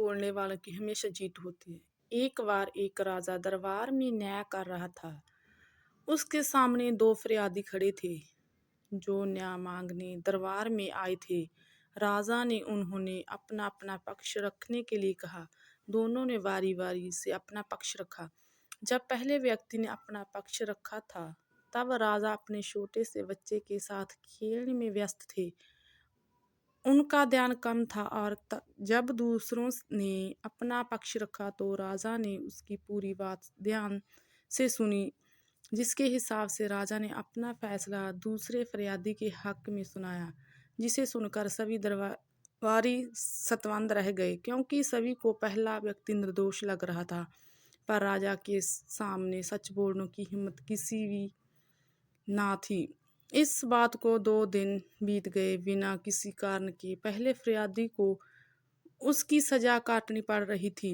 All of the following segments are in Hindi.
बोलने वालों की हमेशा जीत होती है। एक बार एक राजा दरबार में न्याय कर रहा था। उसके सामने दो फरियादी खड़े थे जो न्याय मांगने दरबार में आए थे। राजा ने उन्होंने अपना अपना पक्ष रखने के लिए कहा। दोनों ने बारी बारी से अपना पक्ष रखा। जब पहले व्यक्ति ने अपना पक्ष रखा था तब राजा अपने छोटे से बच्चे के साथ खेलने में व्यस्त थे। उनका ध्यान कम था और जब दूसरों ने अपना पक्ष रखा तो राजा ने उसकी पूरी बात ध्यान से सुनी, जिसके हिसाब से राजा ने अपना फैसला दूसरे फरियादी के हक में सुनाया, जिसे सुनकर सभी दरबारी शर्मिंदा रह गए क्योंकि सभी को पहला व्यक्ति निर्दोष लग रहा था। पर राजा के सामने सच बोलने की हिम्मत किसी भी ना थी। इस बात को 2 दिन बीत गए बिना किसी कारण के। पहले फरियादी को उसकी सजा काटनी पड़ रही थी।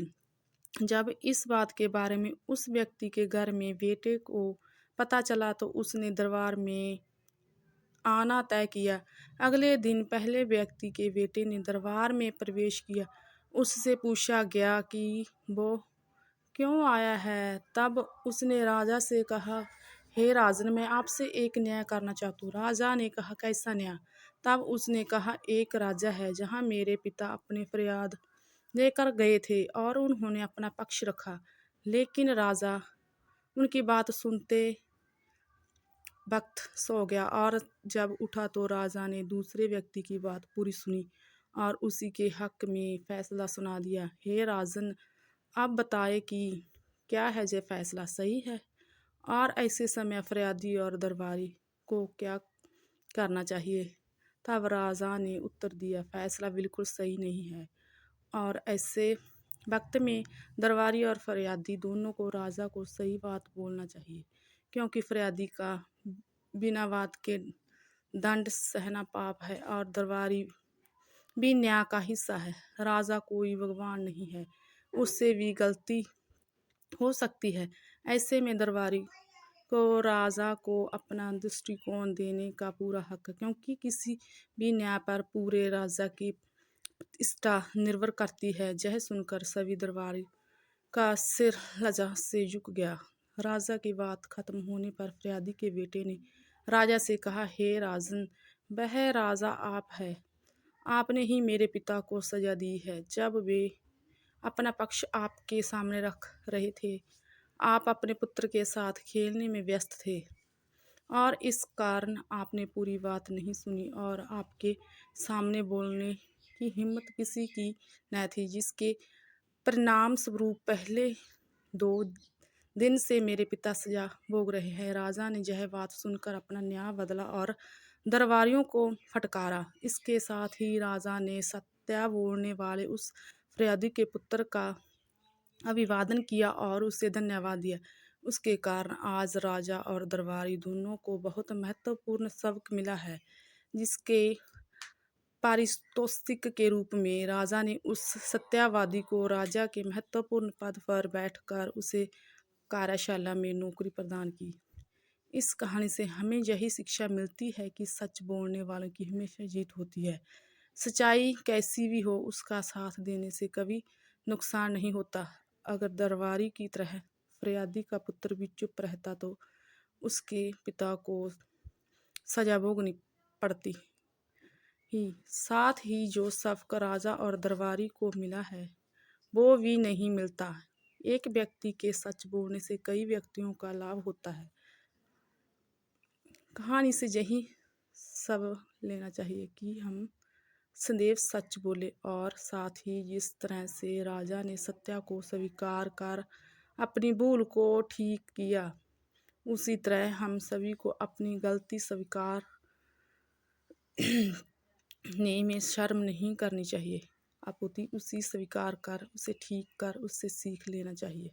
जब इस बात के बारे में उस व्यक्ति के घर में बेटे को पता चला तो उसने दरबार में आना तय किया। अगले दिन पहले व्यक्ति के बेटे ने दरबार में प्रवेश किया। उससे पूछा गया कि वो क्यों आया है। तब उसने राजा से कहा, हे राजन, मैं आपसे एक न्याय करना चाहता हूँ। राजा ने कहा, कैसा न्याय? तब उसने कहा, एक राज्य है जहाँ मेरे पिता अपने फरियाद लेकर गए थे और उन्होंने अपना पक्ष रखा, लेकिन राजा उनकी बात सुनते वक्त सो गया और जब उठा तो राजा ने दूसरे व्यक्ति की बात पूरी सुनी और उसी के हक में फैसला सुना दिया। हे राजन, अब बताए कि क्या है ये फैसला सही है? और ऐसे समय फरियादी और दरबारी को क्या करना चाहिए? तब राजा ने उत्तर दिया, फैसला बिल्कुल सही नहीं है। और ऐसे वक्त में दरबारी और फरियादी दोनों को राजा को सही बात बोलना चाहिए, क्योंकि फरियादी का बिना बात के दंड सहना पाप है और दरबारी भी न्याय का हिस्सा है। राजा कोई भगवान नहीं है, उससे भी गलती हो सकती है। ऐसे में दरबारी को राजा को अपना दृष्टिकोण देने का पूरा हक है, क्योंकि किसी भी न्याय पर पूरे राजा की प्रतिष्ठा निर्भर करती है। यह सुनकर सभी दरबारी का सिर लज्जा से झुक गया। राजा की बात खत्म होने पर फरियादी के बेटे ने राजा से कहा, हे राजन, वह राजा आप है। आपने ही मेरे पिता को सजा दी है। जब वे अपना पक्ष आपके सामने रख रहे थे, आप अपने पुत्र के साथ खेलने में व्यस्त थे और इस कारण आपने पूरी बात नहीं सुनी और आपके सामने बोलने की हिम्मत किसी की न थी, जिसके परिणाम स्वरूप पहले 2 दिन से मेरे पिता सजा भोग रहे हैं। राजा ने यह बात सुनकर अपना न्याय बदला और दरबारियों को फटकारा। इसके साथ ही राजा ने सत्य बोलने वाले उस फरियादी के पुत्र का अभिवादन किया और उसे धन्यवाद दिया। उसके कारण आज राजा और दरबारी दोनों को बहुत महत्वपूर्ण सबक मिला है, जिसके पारितोषिक के रूप में राजा ने उस सत्यवादी को राजा के महत्वपूर्ण पद पर बैठकर उसे कार्यशाला में नौकरी प्रदान की। इस कहानी से हमें यही शिक्षा मिलती है कि सच बोलने वालों की हमेशा जीत होती है। सच्चाई कैसी भी हो, उसका साथ देने से कभी नुकसान नहीं होता। अगर दरबारी की तरह फरियादी का पुत्र भी चुप रहता तो उसके पिता को सजा भोगनी पड़ती ही। साथ ही जो सबक राजा और दरबारी को मिला है वो भी नहीं मिलता। एक व्यक्ति के सच बोलने से कई व्यक्तियों का लाभ होता है। कहानी से यही सब लेना चाहिए कि हम सदैव सच बोले और साथ ही जिस तरह से राजा ने सत्य को स्वीकार कर अपनी भूल को ठीक किया, उसी तरह हम सभी को अपनी गलती स्वीकार ने में शर्म नहीं करनी चाहिए, अपितु उसी स्वीकार कर उसे ठीक कर उससे सीख लेना चाहिए।